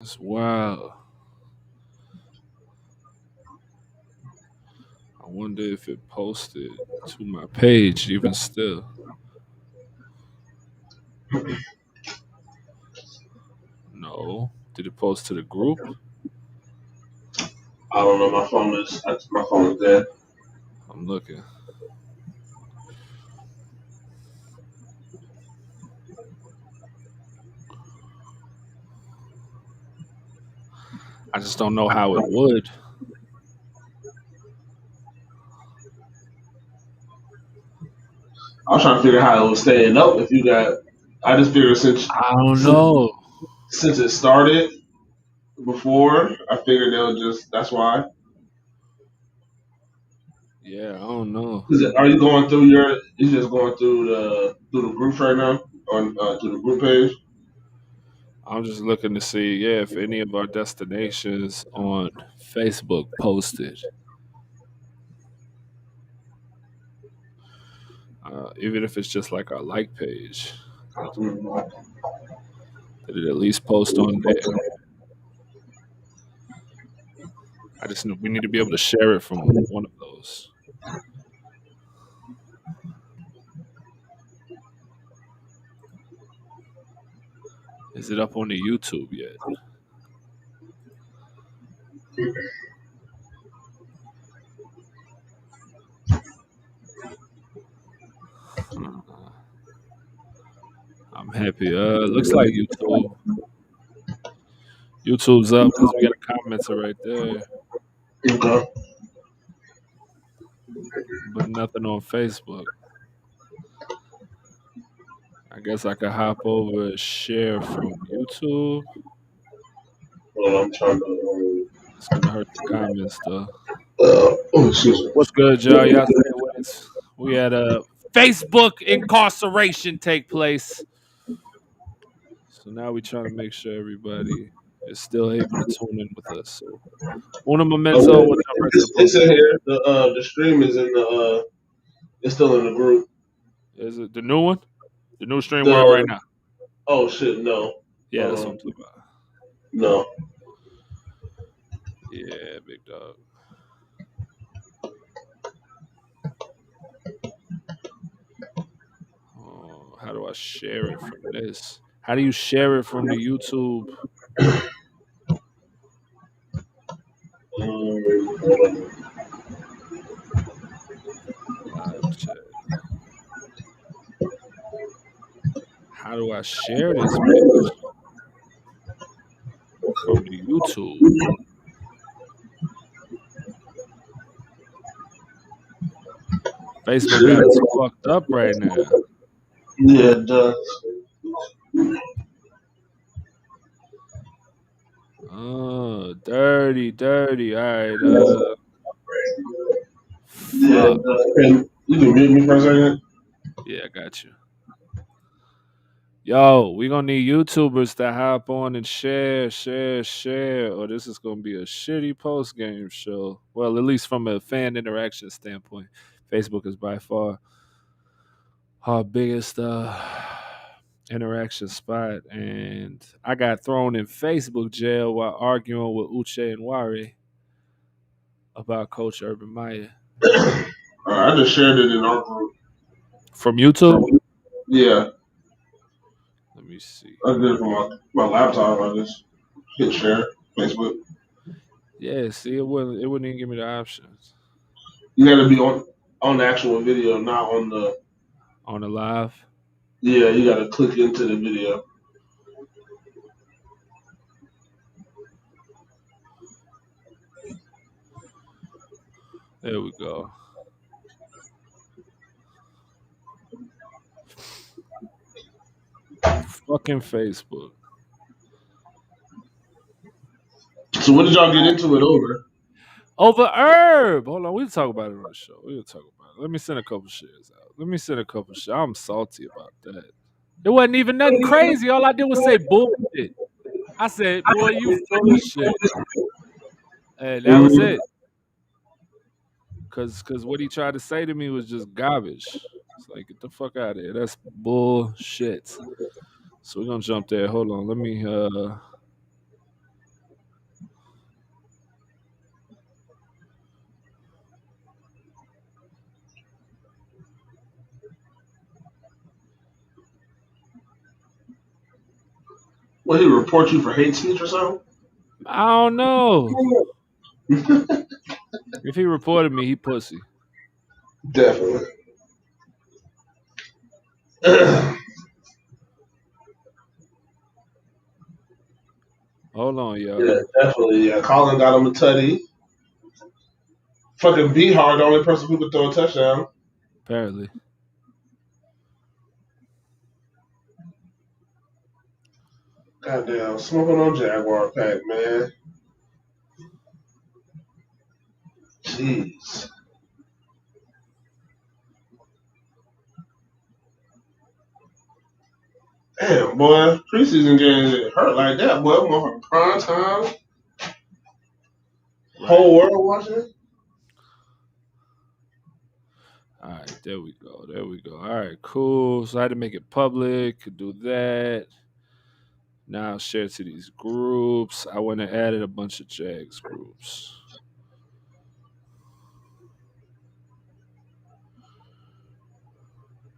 That's wild. I wonder if it posted to my page even still. No. Did it post to the group? I don't know. My phone is dead. I'm looking. I just don't know how it would. I was trying to figure out how it was staying up. If you got, I just figured I don't since know. since it started before, I figured they'll just. That's why. Yeah, I don't know. Are you going through your? You just going through the group right now on to the group page. I'm just looking to see, yeah, if any of our destinations on Facebook posted. Even if it's just like our like page. Mhm. Did it at least post on there? We need to be able to share it from one of those. Is it up on the YouTube yet? Uh, I'm happy. Looks like YouTube's up because we got a commenter right there, Okay. but nothing on Facebook. I guess I could hop over and share from YouTube. Well, I'm trying to. It's gonna hurt the comments though. Excuse me. What's good, y'all? Y'all stay with us. We had a Facebook incarceration take place, so now we're trying to make sure everybody is still able to tune in with us. So, una memento, we'll jump right to the It's post in game. here. The stream is in the. It's still in the group. Is it the new one? The new stream we're on right The now? Oh shit, no. Yeah, that's what I'm Um, talking about. no. Yeah, big dog. Oh, how do I share it from this? How do you share it from the YouTube Um, live chat? How do I share this bitch from the YouTube? Facebook got us fucked up right now. yeah, it does. Oh, dirty, dirty. All right, Yeah, it fuck. does. Can you can mute me for a second? Yeah, I got you. Yo, we gonna need YouTubers to hop on and share, share, share, or this is gonna be a shitty post game show. Well, at least from a fan interaction standpoint, Facebook is by far our biggest interaction spot, and I got thrown in Facebook jail while arguing with Uche and Wari about Coach Urban Meyer I just shared it in our group. from YouTube. Yeah, Let me see. I did it from my laptop. I just hit share Facebook. Yeah, see, it wouldn't even give me the options You got to be on the actual video, not on the. on the live. Yeah, you got to click into the video. There we go. Fucking Facebook. So what did y'all get into it over? Over Herb. Hold on, we'll talk about it on the show. We'll talk about it. Let me send a couple shares out. Let me send a couple shares. I'm salty about that. It wasn't even nothing crazy. All I did was say bullshit. I said, boy, you full of shit. And that was Mhm. it. Cause what he tried to say to me was just garbage. It's like, get the fuck out of here. That's bullshit. So we're gonna jump there. Hold on. Let me Will he report you for hate speech or something? I don't know. If he reported me, he pussy. Definitely. Hold on, yo. Yeah, definitely. Yeah, Colin got him a tutty. Fucking Bihar, the only person who could throw a touchdown. Apparently. Goddamn, smoking on Jaguar pack, man. Jeez. Damn, boy. Preseason games hurt like that, boy. Motherfucking prime time. Right. Whole world watching it. All right, there we go. There we go. All right, cool. So I had to make it public. Could do that. Now share to these groups. I went and added a bunch of Jags groups.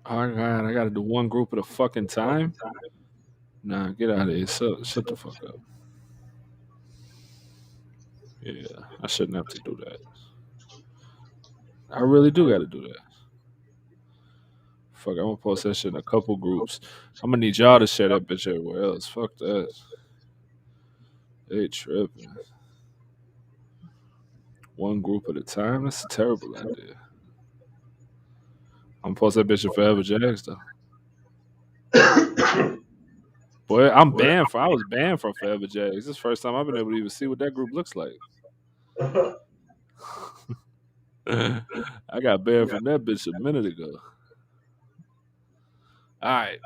Oh God, I gotta do one group at a fucking time. Nah, get out of here. Shut the fuck up. Yeah, I shouldn't have to do that. I really do gotta do that. Fuck, I'm gonna post that shit in a couple groups. I'm gonna need y'all to share that bitch everywhere else. Fuck that. They tripping. One group at a time? That's a terrible idea. I'm gonna post that bitch in Forever Jags though. Boy, I was banned from Forever Jags. This is the first time I've been able to even see what that group looks like. I got banned from that bitch a minute ago. All right.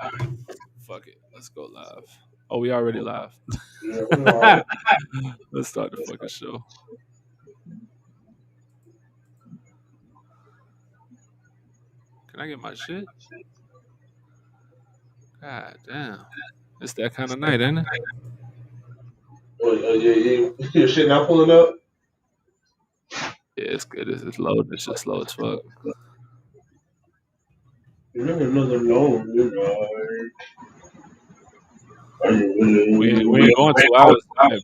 Fuck it. Let's go live. Oh, we already live. Let's start the fucking show. Can I get my shit? God damn. It's that kind of night, ain't it? Your shit not pulling up? Yeah, it's good. It's loading. It's just slow as fuck. You're another loan, We ain't going 2 hours tonight,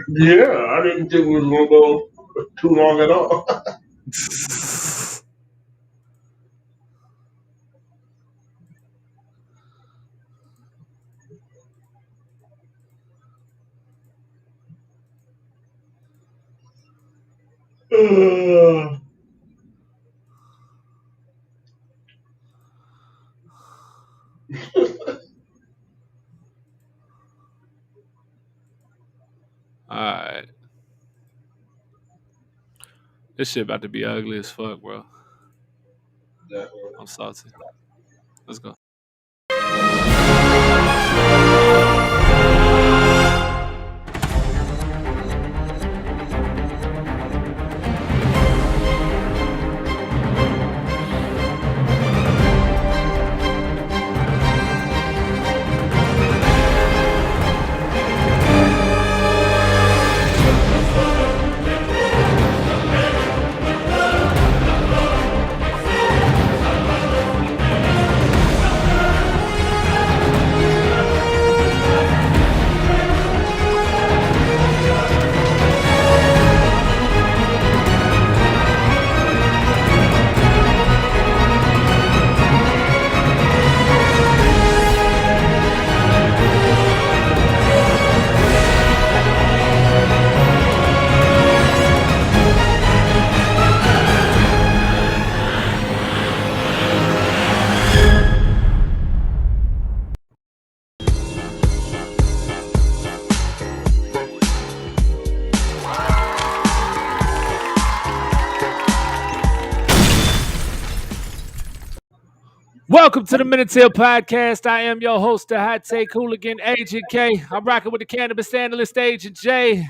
yeah, I didn't think we was gonna go too long at all. Alright. This shit about to be ugly as fuck, bro. Definitely. I'm salty. Let's go. Welcome to the Teal podcast. I am your host, the Hot Take Hooligan, Agent K. I'm rocking with the cannabis analyst, Agent J.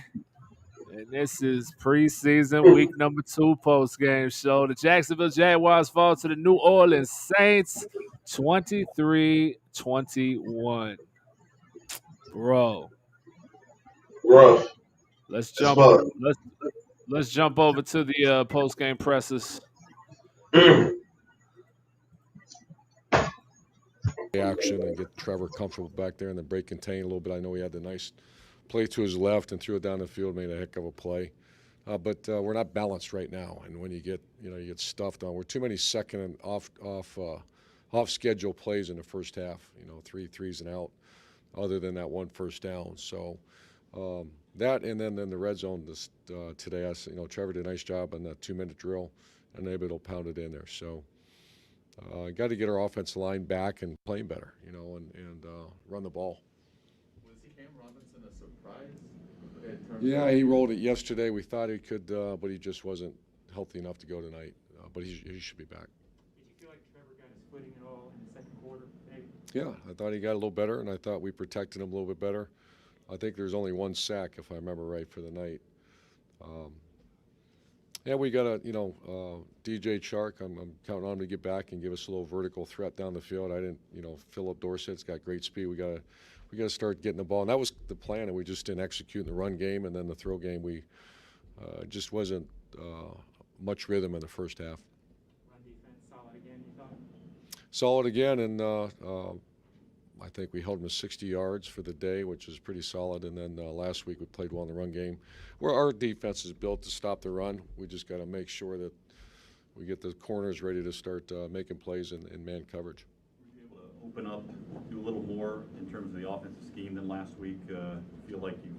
And this is preseason week number 2 postgame show. The Jacksonville Jaguars fall to the New Orleans Saints 23-21. Bro. Rough. Let's jump over to the postgame presses. action and get Trevor comfortable back there and then break contain a little bit. I know he had the nice play to his left and threw it down the field, made a heck of a play. But we're not balanced right now, and when you get stuffed on, we're too many second and off schedule plays in the first half. 3 threes and out, other than that one first down. So that, and then the red zone today. Trevor did a nice job on that 2-minute drill, and able to pound it in there. So got to get our offensive line back and playing better, and run the ball. Was Cam Robinson a surprise? Yeah, he rolled it yesterday. We thought he could, but he just wasn't healthy enough to go tonight. But he should be back. Did you feel like Trevor got his footing at all in the second quarter? Maybe? Yeah, I thought he got a little better, and I thought we protected him a little bit better. I think there's only one sack, if I remember right, for the night. Yeah, we got DJ Chark. I'm counting on him to get back and give us a little vertical threat down the field. I didn't, Philip Dorsett's got great speed. We got to start getting the ball, and that was the plan. And we just didn't execute in the run game, and then the throw game. We just wasn't much rhythm in the first half. Run defense solid again, you thought? Solid again, and I think we held them to 60 yards for the day, which is pretty solid. And then last week we played well in the run game. Where our defense is built to stop the run, we just got to make sure that we get the corners ready to start making plays in man coverage. Were you able to open up, do a little more in terms of the offensive scheme than last week? Feel like you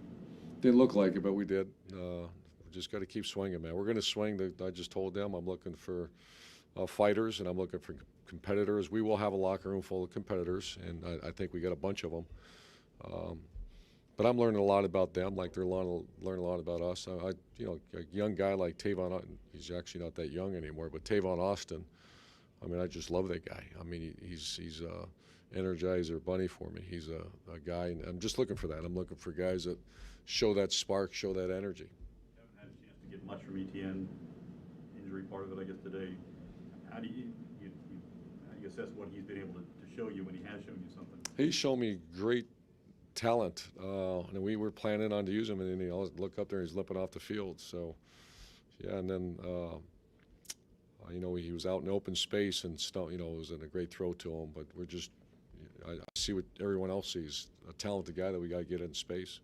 didn't look like it, but we did. We just got to keep swinging, man. We're going to swing. I just told them I'm looking for fighters, and I'm looking for competitors. We will have a locker room full of competitors, and I think we got a bunch of them. But I'm learning a lot about them, like they're learning a lot about us. A young guy like Tavon, he's actually not that young anymore, but Tavon Austin, I just love that guy. He's a energizer bunny for me. He's a guy, and I'm just looking for that. I'm looking for guys that show that spark, show that energy. haven't had a chance to get much from ETN. Injury part of it, I guess, today. How do you assess what he's been able to show you when he has shown you something? He's shown me great talent, and we were planning on to use him, and then look up there, and he's limping off the field. So, yeah, and then he was out in open space, and it was a great throw to him. But I see what everyone else sees, a talented guy that we got to get in space.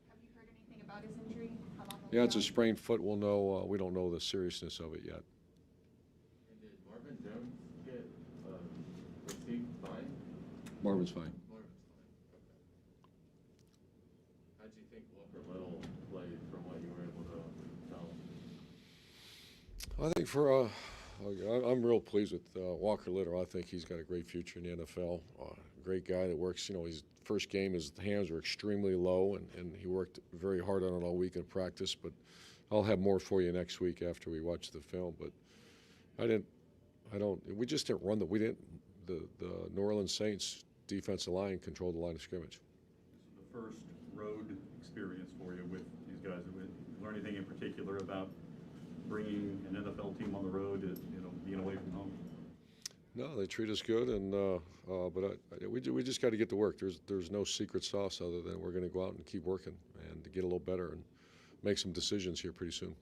Have you heard anything about his injury? How long Yeah, it's a sprained foot. We'll know. We don't know the seriousness of it yet. And did Marvin Jones get received fine? Marvin's fine. Marvin's fine. Okay. How did you think Walker Little played from what you were able to tell? I think I'm real pleased with Walker Little. I think he's got a great future in the NFL. Great guy that works. His first game, his hands were extremely low, and he worked very hard on it all week in practice. But I'll have more for you next week after we watch the film. But we just didn't run the New Orleans Saints defensive line controlled the line of scrimmage. This is the first road experience for you with these guys. Did you learn anything in particular about bringing an NFL team on the road, being away from home? No, they treat us good, and but we just got to get to work. There's no secret sauce other than we're going to go out and keep working and to get a little better and make some decisions here pretty soon.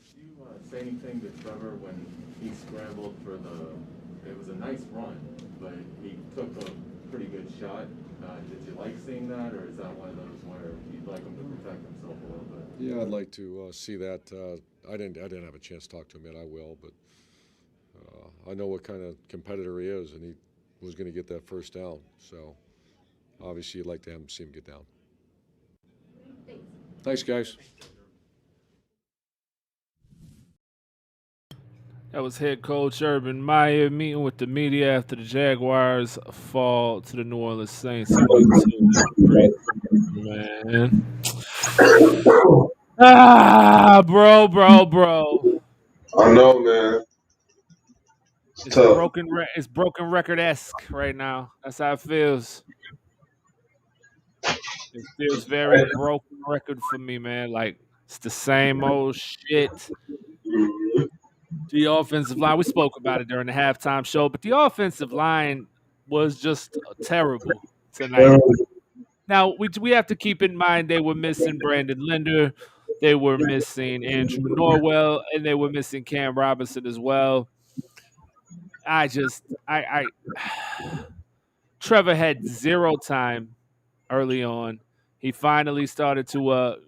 Did you say anything to Trevor when he scrambled for it was a nice run, but he took a pretty good shot? Did you like seeing that, or is that one of those where you'd like him to protect himself a little bit? Yeah, I'd like to see that. I didn't have a chance to talk to him yet. I will, but I know what kind of competitor he is, and he was going to get that first down. So obviously, you'd like to see him get down. Thanks, guys. That was head coach Urban Meyer meeting with the media after the Jaguars fall to the New Orleans Saints. Man. Bro. I know, man. It's tough. broken record-esque right now. That's how it feels. It feels very broken record for me, man. Like, it's the same old shit. The offensive line, we spoke about it during the halftime show, but the offensive line was just terrible tonight. Now, we have to keep in mind they were missing Brandon Linder, they were missing Andrew Norwell, and they were missing Cam Robinson as well. Trevor had 0 time early on. He finally started to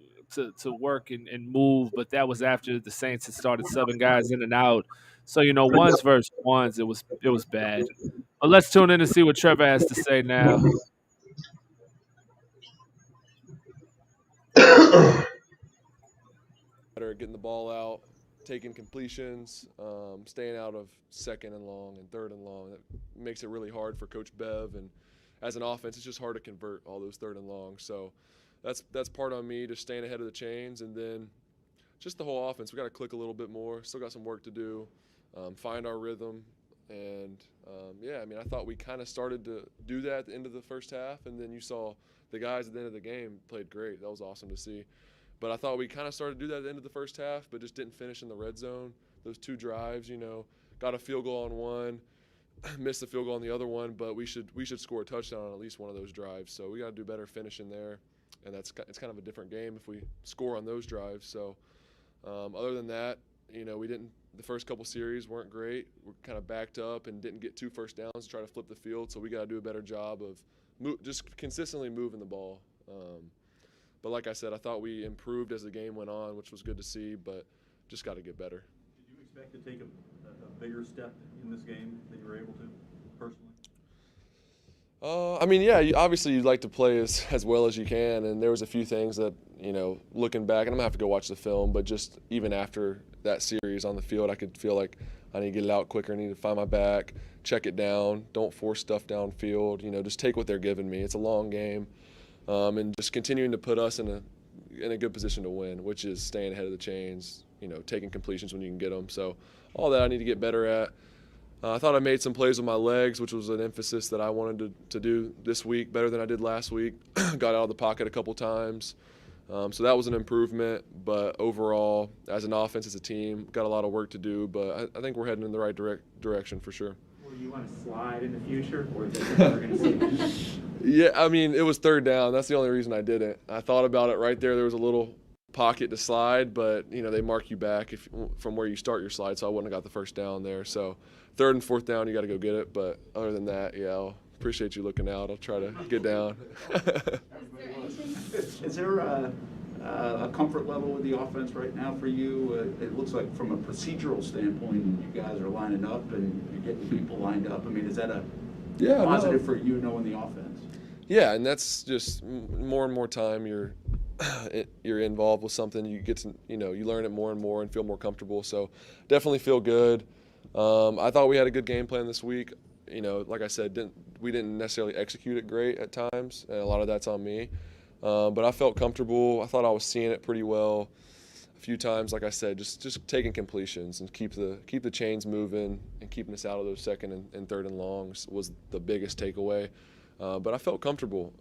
work and move, but that was after the Saints had started subbing guys in and out. So ones versus ones, it was bad. But let's tune in to see what Trevor has to say now. Better getting the ball out, taking completions, staying out of second and long and third and long. That makes it really hard for Coach Bev, and as an offense, it's just hard to convert all those third and long. So that's part on me, just staying ahead of the chains, and then just the whole offense. We got to click a little bit more. Still got some work to do, find our rhythm, and yeah, I mean, I thought we kind of started to do that at the end of the first half, and then you saw the guys at the end of the game played great. That was awesome to see. But I thought we kind of started to do that at the end of the first half, but just didn't finish in the red zone. Those 2 drives, got a field goal on one, missed the field goal on the other one, but we should score a touchdown on at least one of those drives. So we got to do better finishing there, and it's kind of a different game if we score on those drives. So other than that, we didn't. The first couple series weren't great. We're kind of backed up and didn't get 2 first downs to try to flip the field. So we got to do a better job of just consistently moving the ball. But like I said, I thought we improved as the game went on, which was good to see, but just got to get better. Did you expect to take a bigger step in this game than you were able to, personally? I mean, yeah, obviously you'd like to play as well as you can, and there was a few things that, looking back, and I'm going to have to go watch the film, but just even after that series on the field, I could feel like I need to get it out quicker, I need to find my back, check it down, don't force stuff downfield, just take what they're giving me. It's a long game. And just continuing to put us in a good position to win, which is staying ahead of the chains, taking completions when you can get them. So all that I need to get better at. I thought I made some plays with my legs, which was an emphasis that I wanted to do this week better than I did last week. Got out of the pocket a couple times. So that was an improvement. But overall, as an offense, as a team, got a lot of work to do. But I think we're heading in the right direction for sure. Or you want to slide in the future, or is that what we're going to see? Yeah, I mean, it was third down. That's the only reason I didn't. I thought about it right there. There was a little pocket to slide, but, they mark you back from where you start your slide, so I wouldn't have got the first down there. So third and fourth down, you got to go get it. But other than that, yeah, I'll appreciate you looking out. I'll try to get down. Is there a comfort level with the offense right now for you? It looks like from a procedural standpoint, you guys are lining up and you're getting people lined up. I mean, is that a positive for you knowing the offense? Yeah, and that's just more and more time you're involved with something. You get to, you learn it more and more and feel more comfortable. So definitely feel good. I thought we had a good game plan this week. Like I said, we didn't necessarily execute it great at times, and a lot of that's on me. But I felt comfortable. I thought I was seeing it pretty well. A few times, like I said, just taking completions and keep the chains moving and keeping us out of those second and third and longs was the biggest takeaway. But I felt comfortable,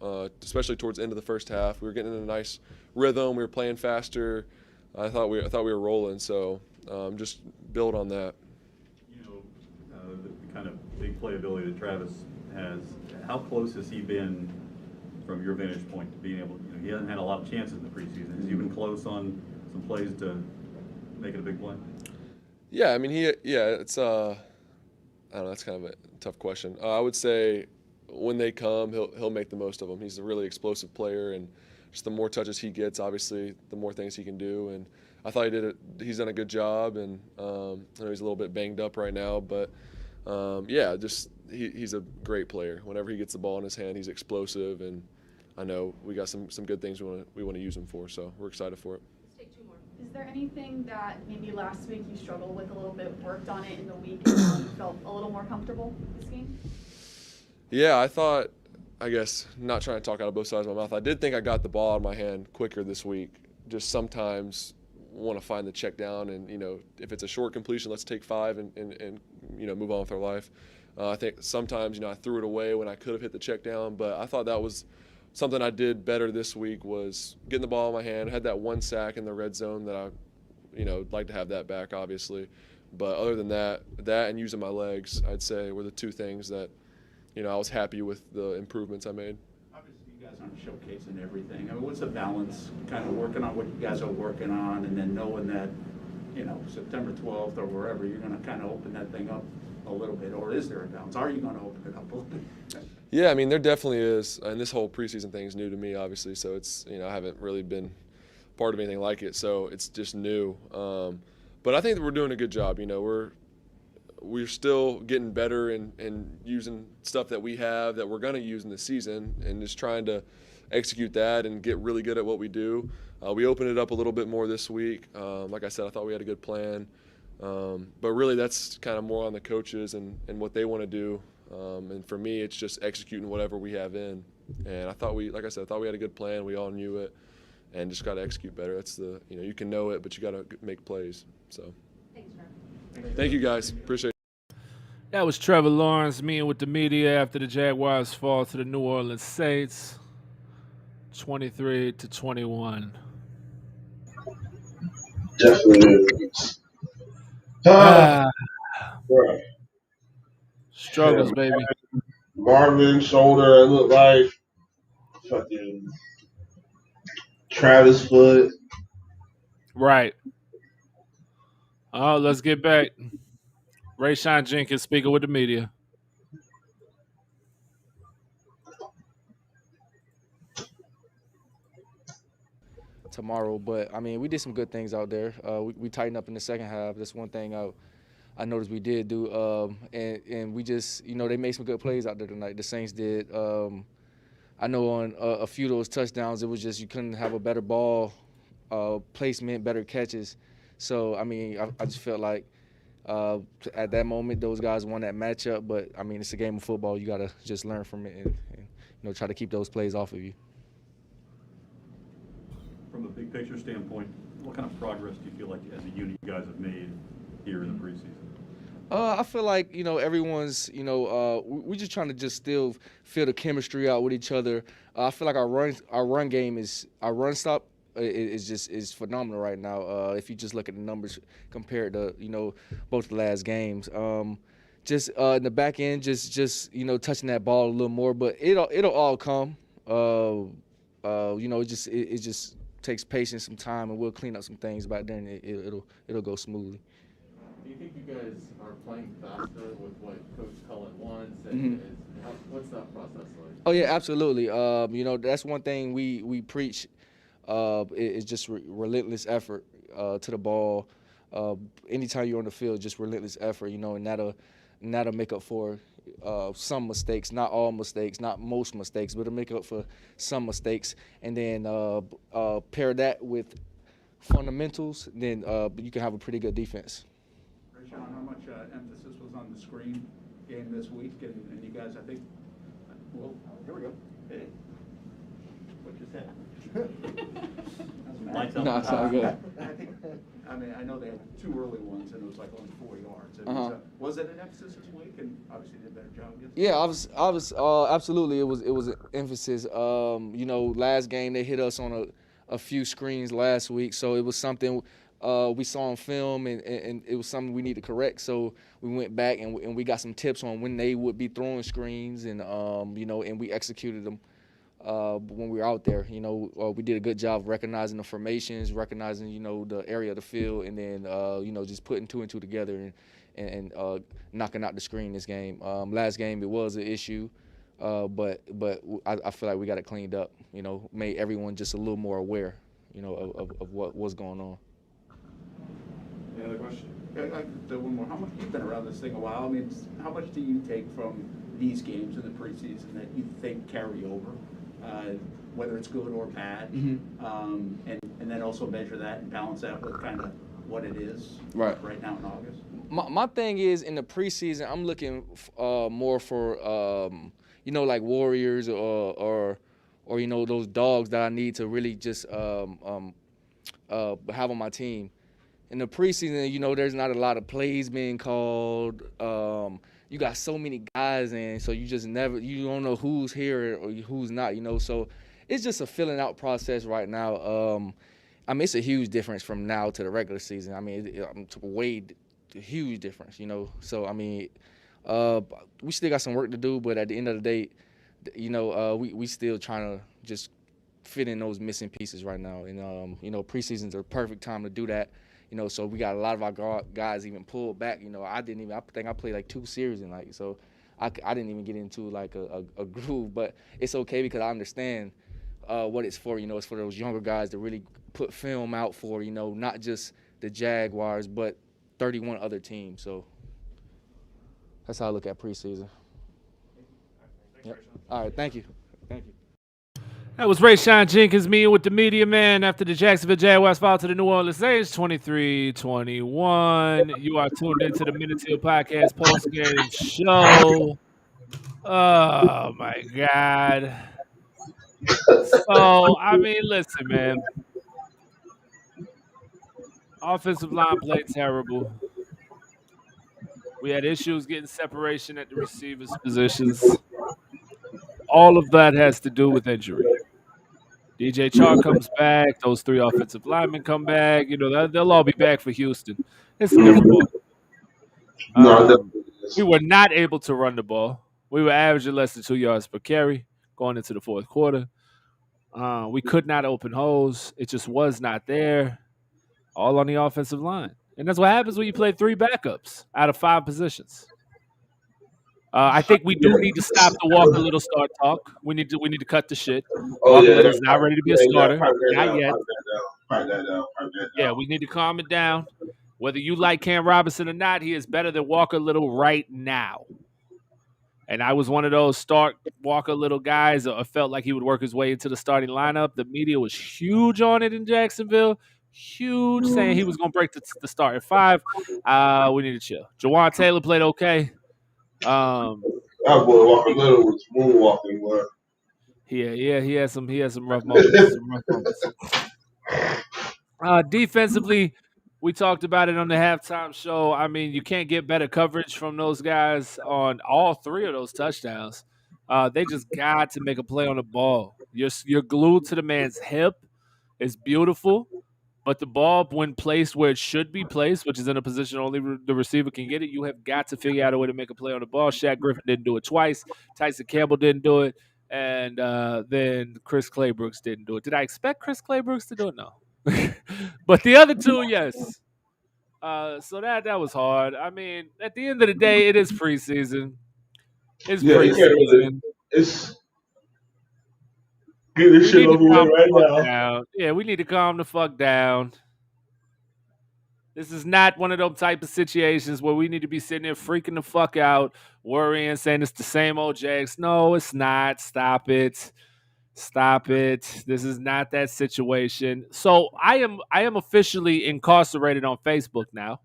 especially towards the end of the first half. We were getting in a nice rhythm. We were playing faster. I thought we were rolling. So just build on that. The kind of big playability that Travis has. How close has he been, from your vantage point, to being able? He hasn't had a lot of chances in the preseason. Has he been close on some plays to make it a big play? Yeah, I mean, it's I don't know. That's kind of a tough question. I would say, when they come, he'll make the most of them. He's a really explosive player, and just the more touches he gets, obviously, the more things he can do. And I thought he's done a good job, and I know he's a little bit banged up right now, but yeah, just he's a great player. Whenever he gets the ball in his hand, he's explosive, and I know we got some good things we want to use him for, so we're excited for it. Let's take 2 more. Is there anything that maybe last week you struggled with a little bit, worked on it in the week, and now you felt a little more comfortable this game? Yeah, I thought, I guess, not trying to talk out of both sides of my mouth, I did think I got the ball out of my hand quicker this week. Just sometimes want to find the check down, and, if it's a short completion, let's take 5 and move on with our life. I think sometimes, I threw it away when I could have hit the check down, but I thought that was something I did better this week, was getting the ball in my hand. I had that 1 sack in the red zone that I'd like to have that back, obviously. But other than that and using my legs, I'd say were the 2 things that, I was happy with the improvements I made. Obviously, you guys aren't showcasing everything. I mean, what's the balance, kind of working on what you guys are working on, and then knowing that, September 12th or wherever, you're going to kind of open that thing up a little bit, or is there a balance? Are you going to open it up a little bit? Yeah, I mean, there definitely is, and this whole preseason thing is new to me, obviously. So it's, I haven't really been part of anything like it, so it's just new. But I think that we're doing a good job. We're still getting better and using stuff that we have that we're going to use in the season, and just trying to execute that and get really good at what we do. We opened it up a little bit more this week. Like I said, I thought we had a good plan. But really, that's kind of more on the coaches and what they want to do. And for me, it's just executing whatever we have in. And I thought we had a good plan. We all knew it, and just got to execute better. That's you can know it, but you got to make plays. So, thank you guys. Appreciate it. That was Trevor Lawrence meeting with the media after the Jaguars fall to the New Orleans Saints, 23-21. Definitely. Right. Struggles, baby. Marvin shoulder, it looked like fucking Travis foot. Right. Oh, let's get back. Rayshawn Jenkins speaking with the media. Tomorrow, but I mean, we did some good things out there. We tightened up in the second half. That's one thing I noticed we did do, and we just, they made some good plays out there tonight. The Saints did. I know on a few of those touchdowns, it was just you couldn't have a better ball placement, better catches. So I mean, I just felt like at that moment those guys won that matchup. But I mean, it's a game of football. You got to just learn from it and try to keep those plays off of you. From a big picture standpoint, what kind of progress do you feel like as a unit you guys have made here in the preseason? I feel like, everyone's, we're just trying to just still feel the chemistry out with each other. I feel like our run game our run stop is phenomenal right now. If you just look at the numbers compared to, both the last games. Just in the back end, just touching that ball a little more, but it'll all come. It just takes patience, some time, and we'll clean up some things back then. It'll go smoothly. Do you think you guys are playing faster with what Coach Cullen wants? And what's that process like? Oh yeah, absolutely. That's one thing we preach. Is just relentless effort to the ball. Anytime you're on the field, just relentless effort. And that'll make up for some mistakes, not all mistakes, not most mistakes, but it'll make up for some mistakes. And then pair that with fundamentals, then you can have a pretty good defense. Sean, how much emphasis was on the screen game this week? And you guys, I think, well, here we go. Hey. What just happened? No, it's all good. I know they had two early ones, and it was like only 4 yards. Was it an emphasis this week? And obviously did a better job. Yeah, I was absolutely. It was an emphasis. Last game they hit us on a few screens last week, so it was something we saw on film, and it was something we need to correct. So we went back and we got some tips on when they would be throwing screens, and and we executed them. When we were out there, we did a good job of recognizing the formations, recognizing, the area of the field, and then, just putting two and two together and knocking out the screen this game. Last game, it was an issue, but I feel like we got it cleaned up, made everyone just a little more aware, of what was going on. Any other question? I do one more. How much, you've been around this thing a while. I mean, how much do you take from these games in the preseason that you think carry over? Whether it's good or bad, and then also measure that and balance out with kind of what it is right now in August? My thing is, in the preseason, I'm looking more for, like Warriors or those dogs that I need to really just have on my team. In the preseason, there's not a lot of plays being called. You got so many guys in, so you don't know who's here or who's not, So it's just a filling out process right now. It's a huge difference from now to the regular season. It's a huge difference, So, we still got some work to do, but at the end of the day, we still trying to just fit in those missing pieces right now. And, preseason's a perfect time to do that. So we got a lot of our guys even pulled back. I think I played like 2 series tonight. So I didn't even get into like a groove, but it's okay because I understand what it's for. It's for those younger guys to really put film out for, not just the Jaguars, but 31 other teams. So that's how I look at preseason. Yep. All right, thank you. Thank you. That was Rayshawn Jenkins meeting with the media man after the Jacksonville Jaguars fall to the New Orleans Saints 23-21. You are tuned into the Teal podcast post-game show. Oh, my God. So, I mean, listen, man. Offensive line played terrible. We had issues getting separation at the receivers' positions. All of that has to do with injury. DJ Chark comes back. Those 3 offensive linemen come back. They'll all be back for Houston. It's a different ball. We were not able to run the ball. We were averaging less than 2 yards per carry going into the fourth quarter. We could not open holes. It just was not there. All on the offensive line. And that's what happens when you play 3 backups out of 5 positions. I think we do need to stop the Walker Little start talk. We need to cut the shit. Walker Little's not ready to be a starter. Not yet. Yeah, we need to calm it down. Whether you like Cam Robinson or not, he is better than Walker Little right now. And I was one of those start Walker Little guys. I felt like he would work his way into the starting lineup. The media was huge on it in Jacksonville. Huge, saying he was going to break the start at 5. We need to chill. Jawan Taylor played okay. That boy Walker Little was moonwalking, boy. Yeah, he had some rough moments. Defensively, we talked about it on the halftime show. I mean, you can't get better coverage from those guys on all 3 of those touchdowns. They just got to make a play on the ball. You're glued to the man's hip. It's beautiful. But the ball, when placed where it should be placed, which is in a position only the receiver can get it, you have got to figure out a way to make a play on the ball. Shaq Griffin didn't do it twice. Tyson Campbell didn't do it. And then Chris Claybrooks didn't do it. Did I expect Chris Claybrooks to do it? No. But the other 2, yes. So that was hard. I mean, at the end of the day, it is preseason. It's preseason. Get this shit over with right now. Down. Yeah, we need to calm the fuck down. This is not one of those type of situations where we need to be sitting there freaking the fuck out, worrying, saying it's the same old Jags. No, it's not. Stop it. Stop it. This is not that situation. So I am officially incarcerated on Facebook now.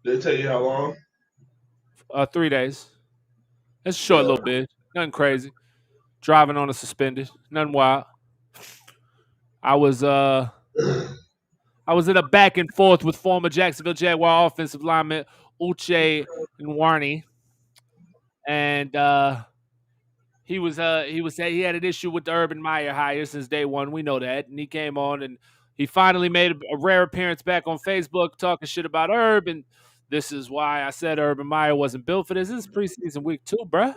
Did they tell you how long? 3 days. It's a short little bit. Nothing crazy. Driving on a suspended. Nothing wild. I was in a back and forth with former Jacksonville Jaguar offensive lineman Uche Nwarni. And he had an issue with the Urban Meyer hire since day one. We know that. And he came on and he finally made a rare appearance back on Facebook talking shit about Urb. And this is why I said Urban Meyer wasn't built for this. This is preseason week 2, bruh.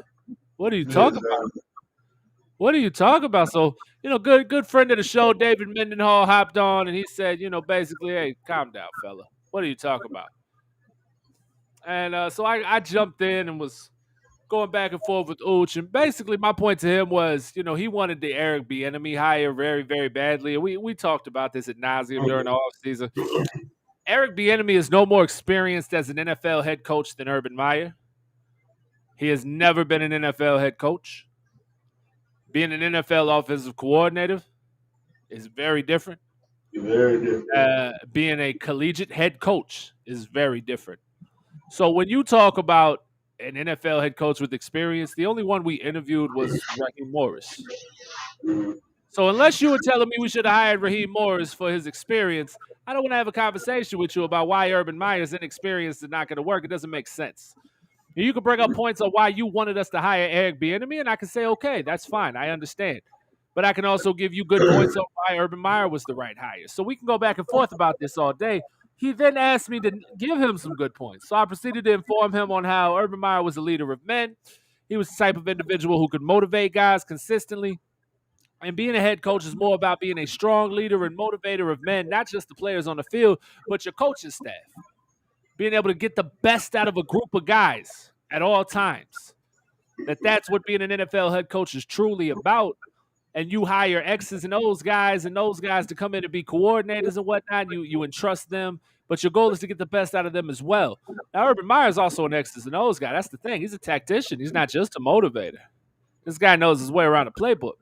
What are you talking about? What are you talking about? So, good friend of the show, David Mendenhall, hopped on and he said, basically, hey, calm down, fella. What are you talking about? And so I jumped in and was going back and forth with Uch. And basically my point to him was, he wanted the Eric Bieniemy hire very, very badly. And we talked about this ad nauseum during the offseason. Eric Bieniemy is no more experienced as an NFL head coach than Urban Meyer. He has never been an NFL head coach. Being an NFL offensive coordinator is very different. Very different. Being a collegiate head coach is very different. So when you talk about an NFL head coach with experience, the only one we interviewed was Raheem Morris. So unless you were telling me we should have hired Raheem Morris for his experience, I don't want to have a conversation with you about why Urban Meyer's inexperience is not going to work. It doesn't make sense. You can bring up points on why you wanted us to hire Eric Bieniemy, and I can say, okay, that's fine. I understand. But I can also give you good points on why Urban Meyer was the right hire. So we can go back and forth about this all day. He then asked me to give him some good points. So I proceeded to inform him on how Urban Meyer was a leader of men. He was the type of individual who could motivate guys consistently. And being a head coach is more about being a strong leader and motivator of men, not just the players on the field, but your coaching staff. Being able to get the best out of a group of guys at all times. That's what being an NFL head coach is truly about. And you hire X's and O's guys and those guys to come in and be coordinators and whatnot. You entrust them, but your goal is to get the best out of them as well. Now, Urban Meyer is also an X's and O's guy. That's the thing. He's a tactician. He's not just a motivator. This guy knows his way around the playbook.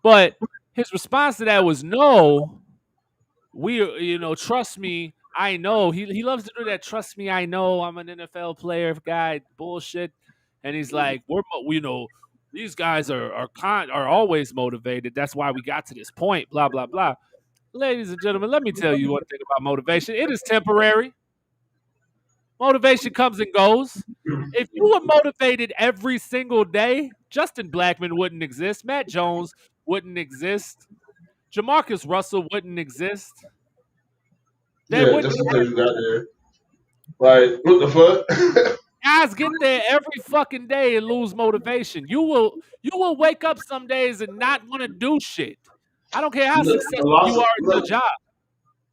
But his response to that was no. Trust me, I know. He loves to do that. Trust me, I know. I'm an NFL player guy. Bullshit. And he's like, these guys are always motivated. That's why we got to this point. Blah blah blah. Ladies and gentlemen, let me tell you one thing about motivation. It is temporary. Motivation comes and goes. If you were motivated every single day, Justin Blackmon wouldn't exist. Matt Jones wouldn't exist. Jamarcus Russell wouldn't exist. Just because you got there. Like, what the fuck? Guys get there every fucking day and lose motivation. You will wake up some days and not want to do shit. I don't care how successful you are at your job.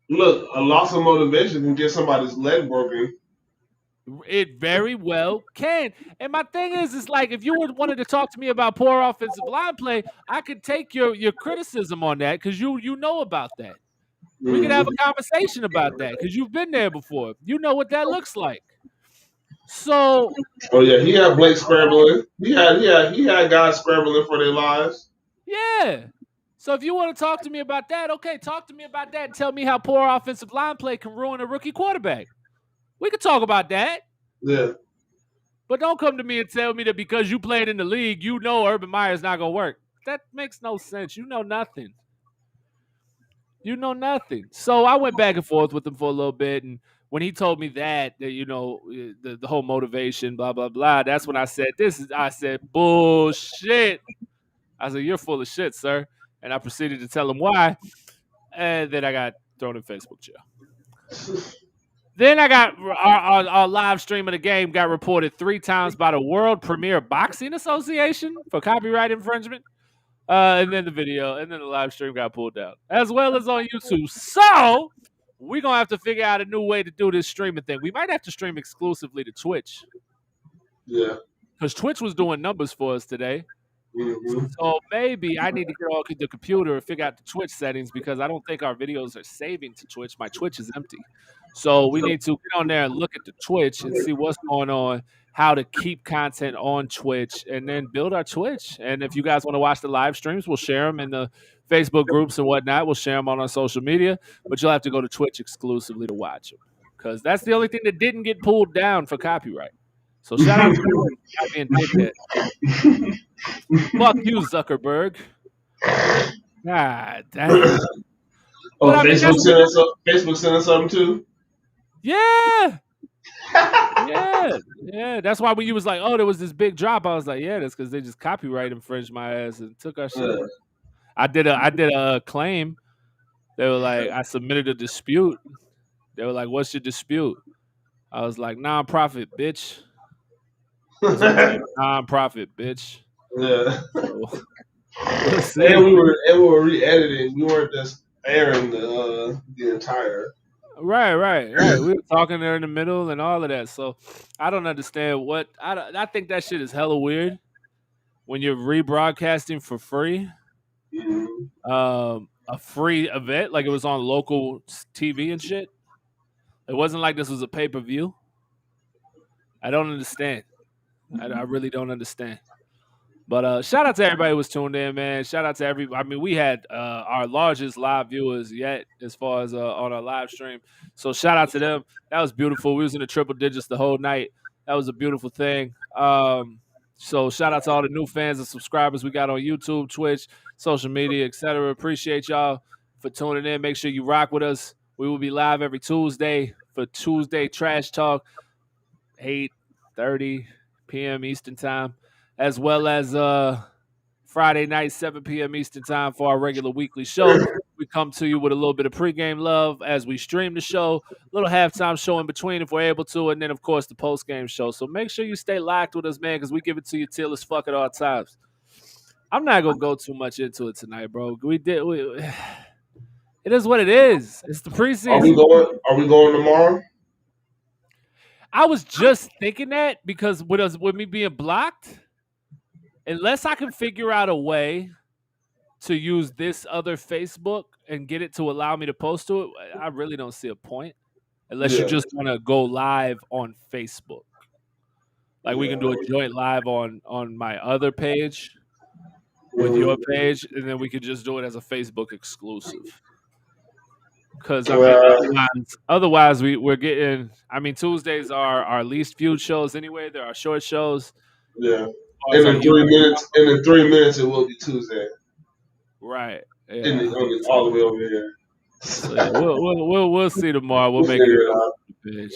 Look, a loss of motivation can get somebody's leg broken. It very well can. And my thing is like, if you wanted to talk to me about poor offensive line play, I could take your criticism on that because you know about that. We could have a conversation about that because you've been there before. You know what that looks like. So. Oh yeah, he had Blake scrambling. He had guys scrambling for their lives. Yeah. So if you want to talk to me about that, okay, talk to me about that and tell me how poor offensive line play can ruin a rookie quarterback. We could talk about that. Yeah. But don't come to me and tell me that because you played in the league, you know Urban Meyer's not going to work. That makes no sense. You know nothing. You know nothing. So I went back and forth with him for a little bit, and when he told me that the whole motivation, blah, blah, blah, that's when I said, bullshit. I said, you're full of shit, sir. And I proceeded to tell him why, and then I got thrown in Facebook jail. Then I got our live stream of the game got reported 3 times by the World Premier Boxing Association for copyright infringement. And then the live stream got pulled down, as well as on YouTube. So we're going to have to figure out a new way to do this streaming thing. We might have to stream exclusively to Twitch. Yeah. Because Twitch was doing numbers for us today. Mm-hmm. So maybe I need to get on the computer and figure out the Twitch settings because I don't think our videos are saving to Twitch. My Twitch is empty. So we need to get on there and look at the Twitch and see what's going on, how to keep content on Twitch, and then build our Twitch. And if you guys want to watch the live streams, we'll share them in the Facebook groups and whatnot. We'll share them on our social media, but you'll have to go to Twitch exclusively to watch them because that's the only thing that didn't get pulled down for copyright. So shout out to you and did that. Fuck you, Zuckerberg. God damn. Oh, Facebook sent us something too? Yeah. Yeah. That's why when you was like, oh, there was this big drop, I was like, yeah, that's because they just copyright infringed my ass and took our shit. Yeah. I did a claim. They were like, I submitted a dispute. They were like, what's your dispute? I was like, nonprofit, bitch. Nonprofit, bitch. Yeah. So, and we were re-editing. We weren't just airing the entire. Right. We were talking there in the middle and all of that. So I don't understand what I think that shit is hella weird when you're rebroadcasting for free. Mm-hmm. A free event, like it was on local TV and shit. It wasn't like this was a pay-per-view. I don't understand. I really don't understand. But shout out to everybody who was tuned in, man. Shout out to everybody. I mean, we had our largest live viewers yet as far as on our live stream. So shout out to them. That was beautiful. We was in the triple digits the whole night. That was a beautiful thing. So shout out to all the new fans and subscribers we got on YouTube, Twitch, social media, etc. Appreciate y'all for tuning in. Make sure you rock with us. We will be live every Tuesday for Tuesday Trash Talk, 8:30 p.m. Eastern Time, as well as Friday night, 7 p.m. Eastern Time for our regular weekly show. We come to you with a little bit of pregame love as we stream the show, a little halftime show in between if we're able to, and then, of course, the postgame show. So make sure you stay locked with us, man, because we give it to you till as fuck at all times. I'm not going to go too much into it tonight, bro. It is what it is. It's the preseason. Are we going tomorrow? I was just thinking that because with me being blocked, unless I can figure out a way to use this other Facebook and get it to allow me to post to it, I really don't see a point. Unless you Yeah. just want to go live on Facebook. Like we can do a joint live on my other page with your page, and then we could just do it as a Facebook exclusive. Because I mean, otherwise we're getting. I mean, Tuesdays are our least viewed shows anyway. They're our short shows. Yeah. And In 3 minutes, it will be Tuesday. Right. Yeah. All the way over here. So yeah, we'll see tomorrow. We'll make figure it it out. page.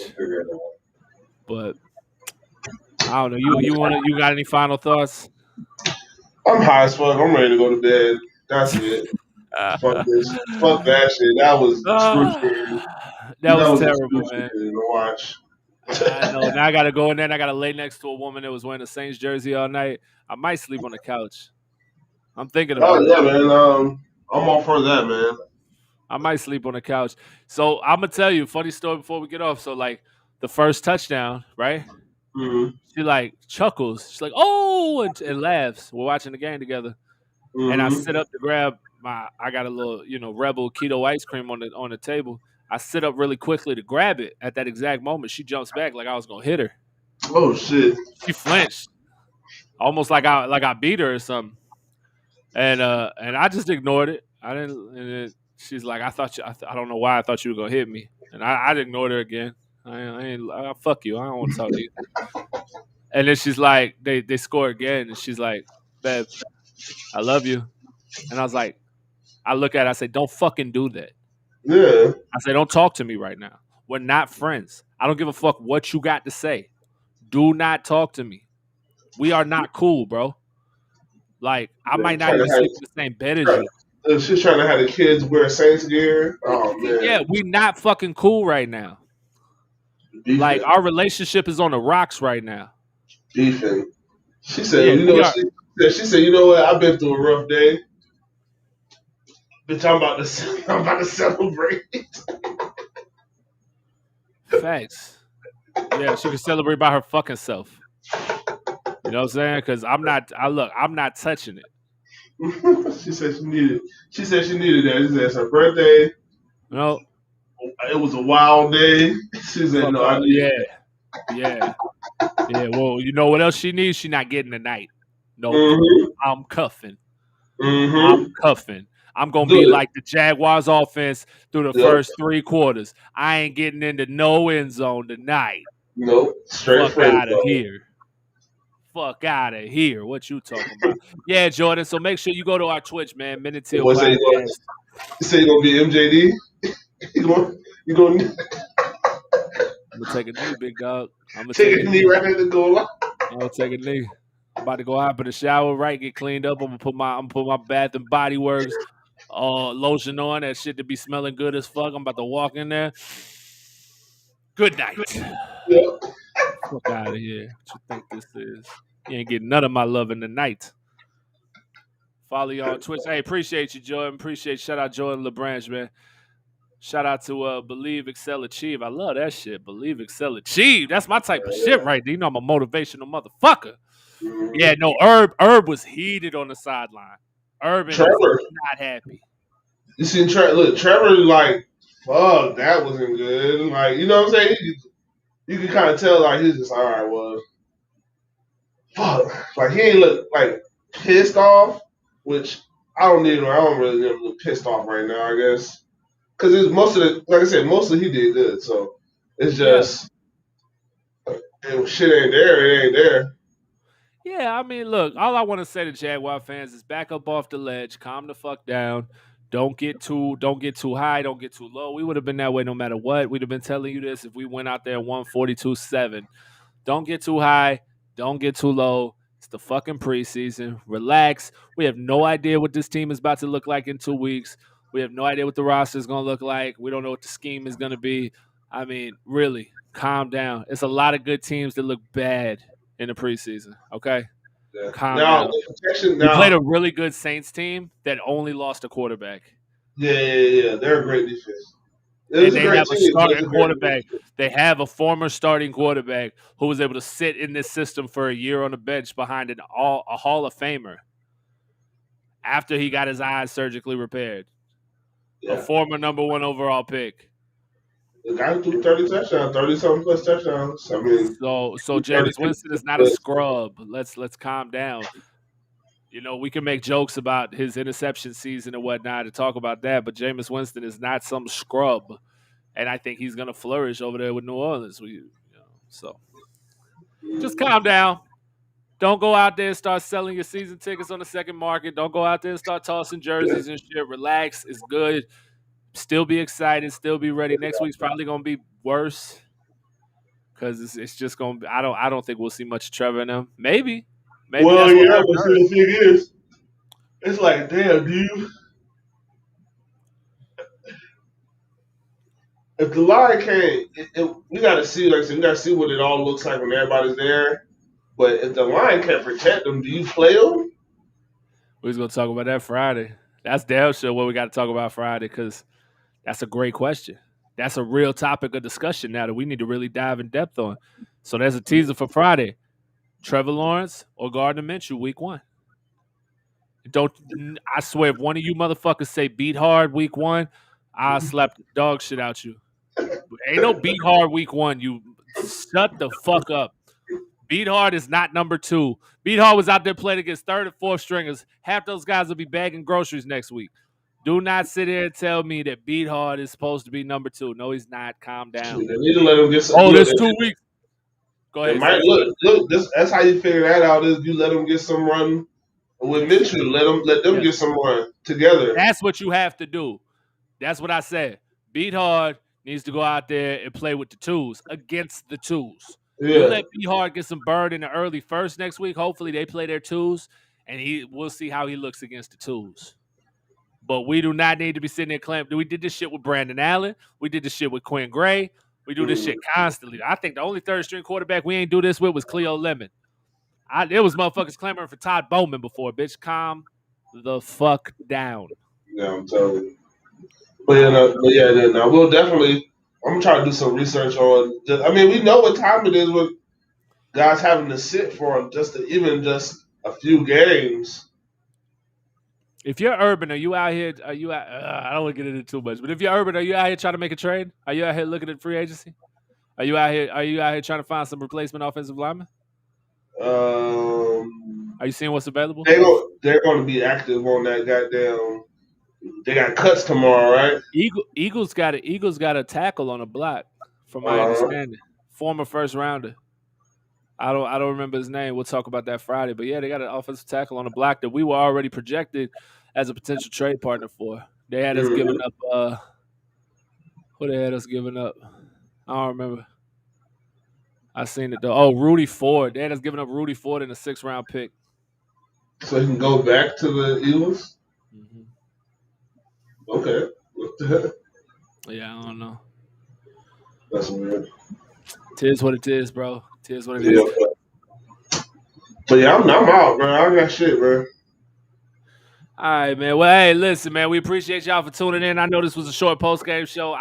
But I don't know. You got any final thoughts? I'm high as fuck. I'm ready to go to bed. That's it. Fuck this. Fuck that shit. That was excruciating. That was terrible, man. To watch. I know. Now I gotta go in there and I gotta lay next to a woman that was wearing a Saints jersey all night. I might sleep on the couch. I'm thinking about it. Yeah, man. I'm all for that, man. I might sleep on the couch. So I'm gonna tell you a funny story before we get off. So like the first touchdown, right? Mm-hmm. She like chuckles. She's like, "Oh," and laughs. We're watching the game together, and I sit up to grab I got a little, Rebel keto ice cream on the table. I sit up really quickly to grab it. At that exact moment, she jumps back like I was gonna hit her. Oh shit! She flinched, almost like I beat her or something. And I just ignored it. I didn't. And then she's like, I don't know why I thought you were gonna hit me, and I ignored her again. Fuck you. I don't want to talk to you. And then she's like, they score again, and she's like, "Babe, I love you." And I was like, I look at her, I say, "Don't fucking do that." Yeah. I say, "Don't talk to me right now. We're not friends. I don't give a fuck what you got to say. Do not talk to me. We are not cool, bro. Like, I might not even sleep in the same bed as you." She's trying to have the kids wear Saints gear. Oh man. Yeah, we not fucking cool right now. Beefing. Like, our relationship is on the rocks right now. Beefing. She said, she said, "You know what? I've been through a rough day. Bitch, I'm about to celebrate." Facts. Yeah, she can celebrate by her fucking self. You know what I'm saying? Because I'm not touching it. She said she needed that. She said it's her birthday. No. It was a wild day. She said, "No, I need it." Yeah. Well, you know what else she needs? She not getting tonight. No, I'm cuffing. I'm cuffing. I'm gonna be like the Jaguars offense through the first 3 quarters. I ain't getting into no end zone tonight. Nope. Straight fuck out of here. Fuck out of here. What you talking about? Yeah, Jordan. So make sure you go to our Twitch, man. Minute Teal Podcast. You say you gonna be MJD? You gonna I'm gonna take a knee, big dog. I'm gonna take a knee right at the goal line. I'm gonna take a knee. I'm about to go out in the shower, right? Get cleaned up. I'm gonna put my Bath and Body Works lotion on. That shit to be smelling good as fuck. I'm about to walk in there. Good night. Yep. Fuck out of here. What you think this is? You ain't getting none of my love in the night. Follow you on Twitch. Hey, appreciate you, Jordan. Shout out Jordan LeBranch, man. Shout out to Believe, Excel, Achieve. I love that shit. Believe, Excel, Achieve. That's my type of shit right there. You know I'm a motivational motherfucker. Yeah, no, Herb was heated on the sideline. Herb was not happy. You see, Trevor, like, fuck, that wasn't good. Like, you know what I'm saying? You can kind of tell, like, he's just, all right, well, fuck. Like, he ain't look, like, pissed off, which I don't really look pissed off right now, I guess. Because it's like I said, mostly he did good. So it's just, if shit ain't there, it ain't there. Yeah, I mean, look, all I want to say to Jaguar fans is back up off the ledge, calm the fuck down. Don't get too high, don't get too low. We would have been that way no matter what. We'd have been telling you this if we went out there and won 42-7. Don't get too high, don't get too low. It's the fucking preseason. Relax. We have no idea what this team is about to look like in 2 weeks. We have no idea what the roster is going to look like. We don't know what the scheme is going to be. I mean, really, calm down. It's a lot of good teams that look bad in the preseason, okay? Yeah. Calm down. We played a really good Saints team that only lost a quarterback. Yeah. They're a great defense. It was And a they great have a team. But it's starting a great quarterback. They have a former starting quarterback who was able to sit in this system for a year on the bench behind a Hall of Famer after he got his eyes surgically repaired. Yeah. A former number 1 overall pick. The guy threw 30 touchdowns, 30-something plus touchdowns. I mean, So Jameis Winston is not a scrub. Let's calm down. You know, we can make jokes about his interception season and whatnot to talk about that, but Jameis Winston is not some scrub, and I think he's going to flourish over there with New Orleans. So just calm down. Don't go out there and start selling your season tickets on the second market. Don't go out there and start tossing jerseys and shit. Relax. It's good. Still be excited. Still be ready. Next week's probably going to be worse because it's just going to be – I don't think we'll see much of Trevor in them. Maybe well, that's what yeah, I've but heard. see, the thing is, it's like, damn, dude. If the line can't, we got to see, like I said, we got to see what it all looks like when everybody's there. But if the line can't protect them, do you play them? We're going to talk about that Friday. That's damn sure what we got to talk about Friday because that's a great question. That's a real topic of discussion now that we need to really dive in depth on. So there's a teaser for Friday. Trevor Lawrence or Gardner Minshew week 1. I swear, if one of you motherfuckers say beat hard week 1, I'll slap the dog shit out you. Ain't no beat hard week 1. You shut the fuck up. Beat hard is not number 2. Beat hard was out there playing against 3rd and 4th stringers. Half those guys will be bagging groceries next week. Do not sit here and tell me that beat hard is supposed to be number 2. No, he's not. Calm down. They need to let them get some. Oh, there's 2 weeks. Go ahead. Look. That's how you figure that out. Is you let them get some run with Minshew. Let them get some run together. That's what you have to do. That's what I said. Beat hard needs to go out there and play with the 2s against the 2s. Yeah. You let Beat hard get some bird in the early first next week. Hopefully they play their 2s, and we'll see how he looks against the 2s. But we do not need to be sitting there claiming. We did this shit with Brandon Allen. We did this shit with Quinn Gray. We do this shit constantly. I think the only 3rd-string quarterback we ain't do this with was Cleo Lemon. There was motherfuckers clamoring for Todd Bowman before. Bitch, calm the fuck down. Yeah, I'm telling you. But now we'll definitely. I'm gonna try to do some research on. We know what time it is with guys having to sit for just a few games. If you're Urban, are you out here? I don't want to get into it too much, but if you're Urban, are you out here trying to make a trade? Are you out here looking at free agency? Are you out here trying to find some replacement offensive linemen? Are you seeing what's available? They're going to be active on that goddamn. They got cuts tomorrow, right? Eagles got a tackle on a block, from my understanding. Former first rounder. I don't remember his name. We'll talk about that Friday. But yeah, they got an offensive tackle on a block that we were already projected as a potential trade partner for. They had us giving up. Who they had us giving up? I don't remember. I seen it though. Oh, Rudy Ford. They had us giving up Rudy Ford in a 6th-round pick. So he can go back to the Eagles? Mm-hmm. Okay. What the heck? Yeah, I don't know. That's weird. Tis what it is, bro. Tis what it is. But yeah, I'm out, man. I got shit, bro. All right, man. Well, hey, listen, man. We appreciate y'all for tuning in. I know this was a short post-game show.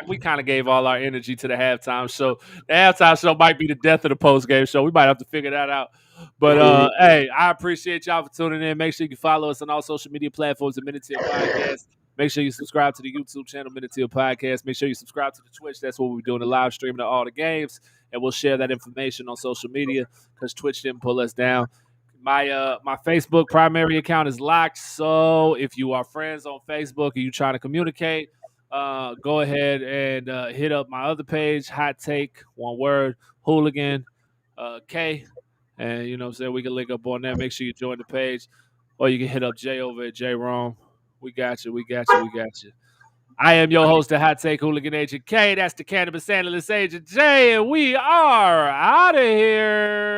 We kind of gave all our energy to the halftime show. The halftime show might be the death of the post-game show. We might have to figure that out. But, hey, I appreciate y'all for tuning in. Make sure you can follow us on all social media platforms at Minute Teal Podcast. Make sure you subscribe to the YouTube channel, Minute Teal Podcast. Make sure you subscribe to the Twitch. That's what we're doing, the live streaming of all the games. And we'll share that information on social media because Twitch didn't pull us down. My Facebook primary account is locked, so if you are friends on Facebook and you trying to communicate, go ahead and hit up my other page, Hot Take, one word, Hooligan, K, and you know what I'm saying, we can link up on that. Make sure you join the page, or you can hit up Jay over at J-Rome. We got you. I am your host, the Hot Take Hooligan Agent K. That's the Cannabis Analyst Agent J, and we are out of here.